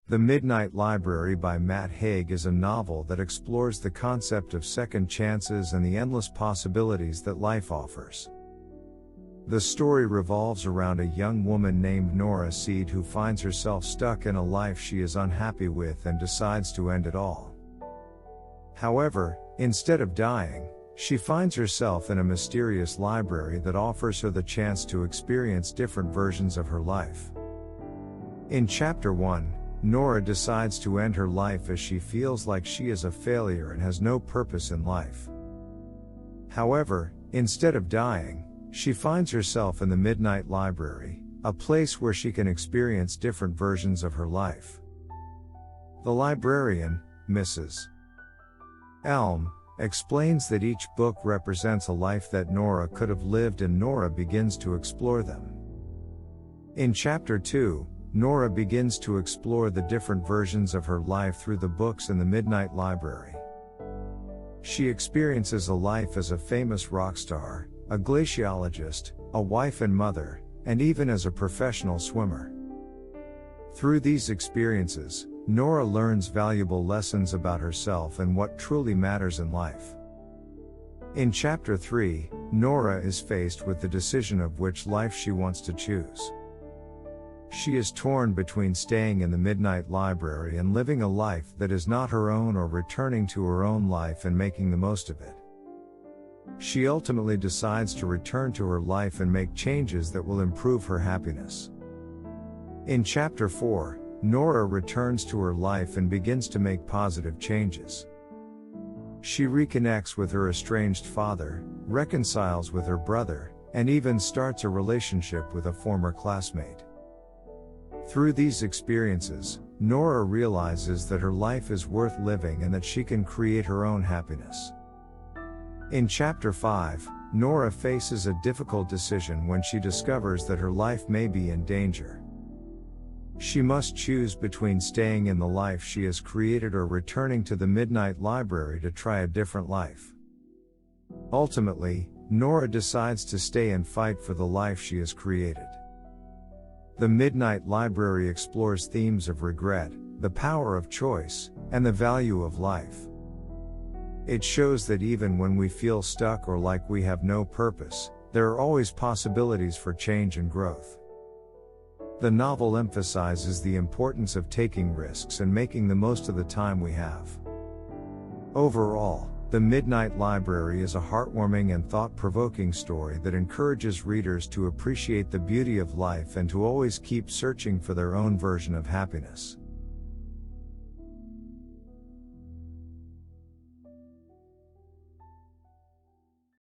The Midnight Library by Matt Haig is a novel that explores the concept of second chances and the endless possibilities that life offers. The story revolves around a young woman named Nora who finds herself stuck in a life she is unhappy with and decides to end it all. However, instead of dying, she finds herself in a mysterious library that offers her the chance to experience different versions of her life. In Chapter 1, Nora decides to end her life as she feels like she is a failure and has no purpose in life. However, instead of dying, she finds herself in the Midnight Library, a place where she can experience different versions of her life. The librarian, Mrs. Elm, explains that each book represents a life that Nora could have lived, and Nora begins to explore them. In Chapter 2, Nora begins to explore the different versions of her life through the books in the Midnight Library. She experiences a life as a famous rock star, a glaciologist, a wife and mother, and even as a professional swimmer. Through these experiences, Nora learns valuable lessons about herself and what truly matters in life. In Chapter 3, Nora is faced with the decision of which life she wants to choose. She is torn between staying in the Midnight Library and living a life that is not her own, or returning to her own life and making the most of it. She ultimately decides to return to her life and make changes that will improve her happiness. In Chapter 4, Nora returns to her life and begins to make positive changes. She reconnects with her estranged father, reconciles with her brother, and even starts a relationship with a former classmate. Through these experiences, Nora realizes that her life is worth living and that she can create her own happiness. In Chapter 5, Nora faces a difficult decision when she discovers that her life may be in danger. She must choose between staying in the life she has created or returning to the Midnight Library to try a different life. Ultimately, Nora decides to stay and fight for the life she has created. The Midnight Library explores themes of regret, the power of choice, and the value of life. It shows that even when we feel stuck or like we have no purpose, there are always possibilities for change and growth. The novel emphasizes the importance of taking risks and making the most of the time we have. Overall, The Midnight Library is a heartwarming and thought-provoking story that encourages readers to appreciate the beauty of life and to always keep searching for their own version of happiness.